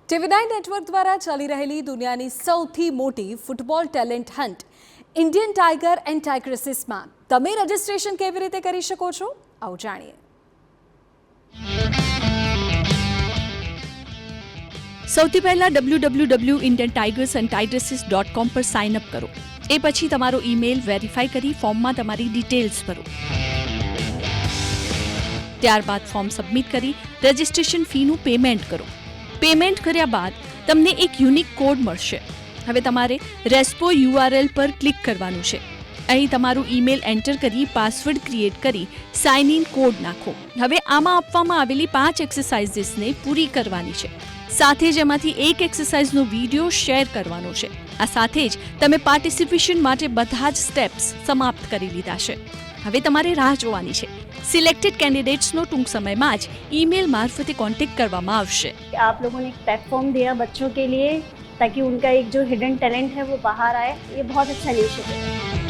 ટીવી9 network દ્વારા ચાલી રહેલી દુનિયાની સૌથી મોટી football talent hunt Indian tiger and ટાઇગ્રેસીસમાં તમે રજીસ્ટ્રેશન કેવી રીતે કરી શકો છો? આવો જાણીએ. સૌથી પહેલા www.indiantigersandtigresses.com પર સાઇન અપ કરો. એ પછી તમારો ઈમેલ વેરીફાઈ કરી ફોર્મમાં તમારી ડિટેલ્સ ભરો. ત્યારબાદ ફોર્મ સબમિટ કરી રજિસ્ટ્રેશન ફીનું પેમેન્ટ કરો. પેમેન્ટ કર્યા બાદ તમને એક યુનિક કોડ મળશે. હવે તમારે રેસ્પો URL પર ક્લિક કરવાનું છે. અહીં તમારું ઈમેલ એન્ટર કરી પાસવર્ડ ક્રિએટ કરી સાઇન ઇન કોડ નાખો. હવે આમાં આપવામાં આવેલી 5 એક્સરસાઇઝીસને પૂરી કરવાની છે. સાથે જ એમાંથી એક એક્સરસાઇઝનો વિડીયો શેર કરવાનો છે. આ સાથે જ તમે પાર્ટિસિપેશન માટે બધા જ સ્ટેપ્સ સમાપ્ત કરી લીધા છે. હવે તમારે રાહ જોવાની છે. सिलेक्टेड कैंडिडेट्स नो टूंक समय में आज ईमेल मार्फते कांटेक्ट करवामा आवशे. आप लोगों ने एक प्लेटफॉर्म दिया बच्चों के लिए ताकि उनका एक जो हिडन टैलेंट है वो बाहर आए. ये बहुत अच्छा इनिशिएटिव है.